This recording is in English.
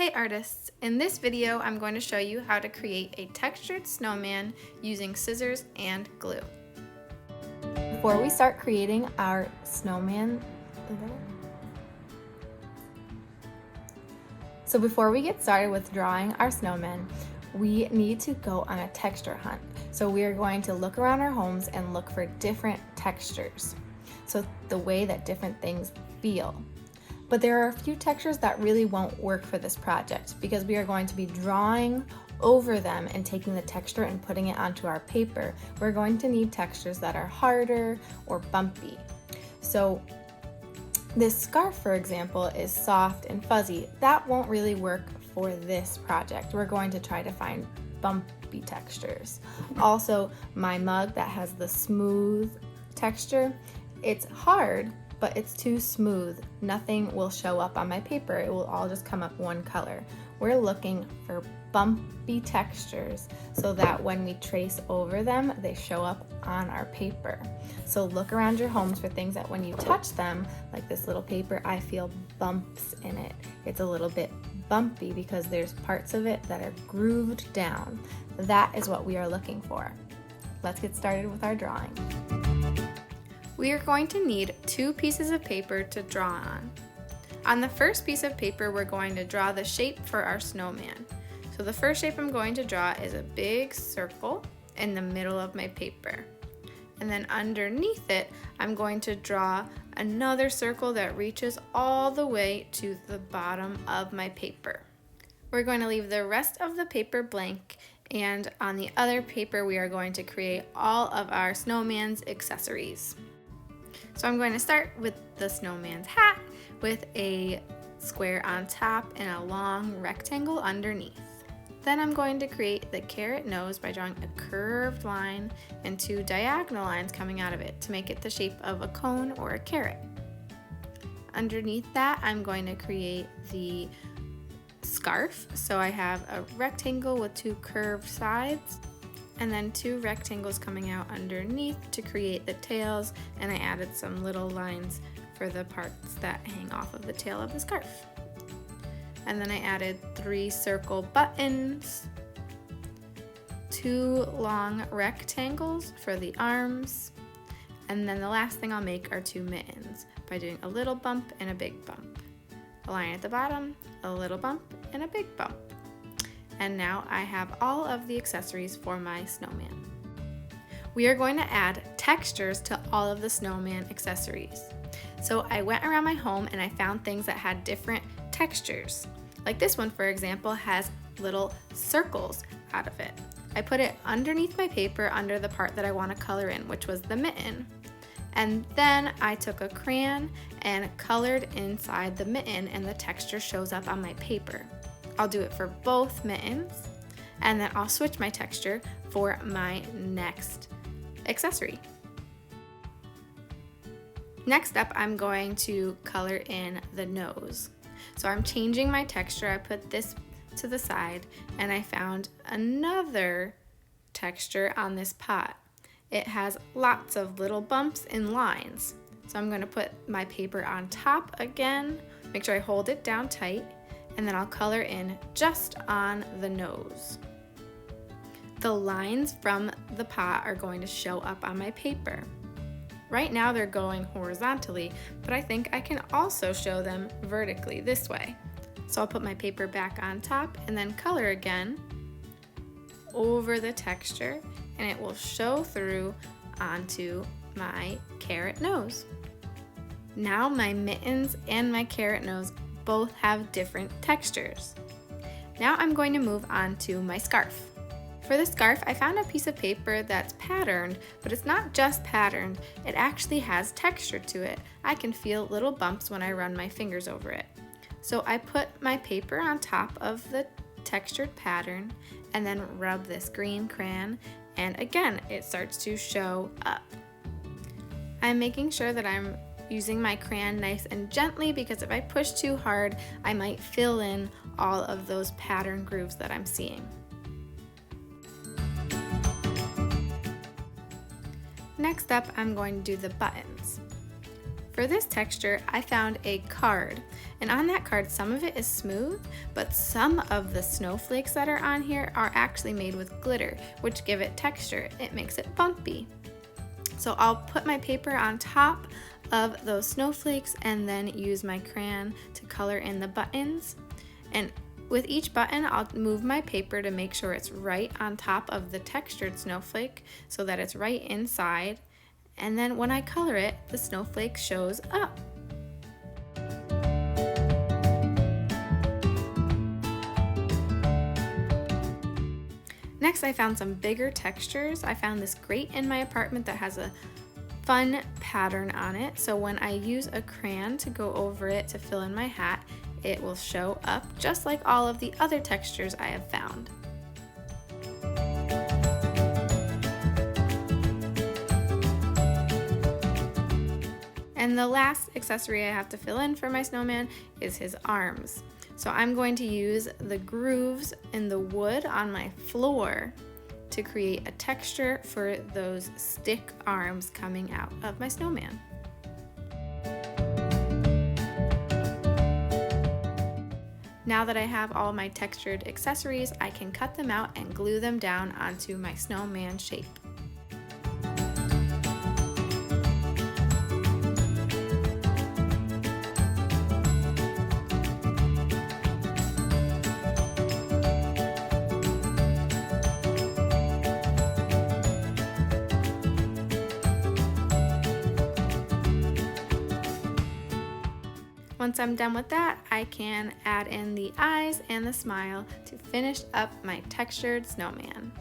Hey artists! In this video I'm going to show you how to create a textured snowman using scissors and glue. Before we start creating our snowman, before we get started with drawing our snowman, we need to go on a texture hunt. So we are going to look around our homes and look for different textures. So the way that different things feel. But there are a few textures that really won't work for this project because we are going to be drawing over them and taking the texture and putting it onto our paper. We're going to need textures that are harder or bumpy. So this scarf, for example, is soft and fuzzy. That won't really work for this project. We're going to try to find bumpy textures. Also, my mug that has the smooth texture, it's hard, but it's too smooth. Nothing will show up on my paper. It will all just come up one color. We're looking for bumpy textures so that when we trace over them, they show up on our paper. So look around your homes for things that when you touch them, like this little paper, I feel bumps in it. It's a little bit bumpy because there's parts of it that are grooved down. That is what we are looking for. Let's get started with our drawing. We are going to need 2 pieces of paper to draw on. On the first piece of paper, we're going to draw the shape for our snowman. So the first shape I'm going to draw is a big circle in the middle of my paper. And then underneath it, I'm going to draw another circle that reaches all the way to the bottom of my paper. We're going to leave the rest of the paper blank, and on the other paper, we are going to create all of our snowman's accessories. So I'm going to start with the snowman's hat with a square on top and a long rectangle underneath. Then I'm going to create the carrot nose by drawing a curved line and 2 diagonal lines coming out of it to make it the shape of a cone or a carrot. Underneath that, I'm going to create the scarf. So I have a rectangle with 2 curved sides, and then 2 rectangles coming out underneath to create the tails, and I added some little lines for the parts that hang off of the tail of the scarf. And then I added 3 circle buttons, 2 long rectangles for the arms, and then the last thing I'll make are 2 mittens by doing a little bump and a big bump. A line at the bottom, a little bump, and a big bump. And now I have all of the accessories for my snowman. We are going to add textures to all of the snowman accessories. So I went around my home and I found things that had different textures. Like this one, for example, has little circles out of it. I put it underneath my paper under the part that I want to color in, which was the mitten. And then I took a crayon and colored inside the mitten, and the texture shows up on my paper. I'll do it for both mittens, and then I'll switch my texture for my next accessory. Next up, I'm going to color in the nose. So I'm changing my texture. I put this to the side, and I found another texture on this pot. It has lots of little bumps and lines. So I'm going to put my paper on top again, make sure I hold it down tight, and then I'll color in just on the nose. The lines from the pot are going to show up on my paper. Right now they're going horizontally, but I think I can also show them vertically this way. So I'll put my paper back on top and then color again over the texture, and it will show through onto my carrot nose. Now my mittens and my carrot nose both have different textures. Now I'm going to move on to my scarf. For the scarf, I found a piece of paper that's patterned, but it's not just patterned, it actually has texture to it. I can feel little bumps when I run my fingers over it. So I put my paper on top of the textured pattern and then rub this green crayon, and again, it starts to show up. I'm making sure that I'm using my crayon nice and gently because if I push too hard, I might fill in all of those pattern grooves that I'm seeing. Next up, I'm going to do the buttons. For this texture, I found a card, And on that card, some of it is smooth, but some of the snowflakes that are on here are actually made with glitter, which give it texture. It makes it bumpy. So I'll put my paper on top of those snowflakes and then use my crayon to color in the buttons. And with each button, I'll move my paper to make sure it's right on top of the textured snowflake so that it's right inside. And then when I color it, the snowflake shows up. Next, I found some bigger textures. I found this grate in my apartment that has a fun pattern on it. So when I use a crayon to go over it to fill in my hat, it will show up just like all of the other textures I have found. And the last accessory I have to fill in for my snowman is his arms. So I'm going to use the grooves in the wood on my floor to create a texture for those stick arms coming out of my snowman. Now that I have all my textured accessories, I can cut them out and glue them down onto my snowman shape. Once I'm done with that, I can add in the eyes and the smile to finish up my textured snowman.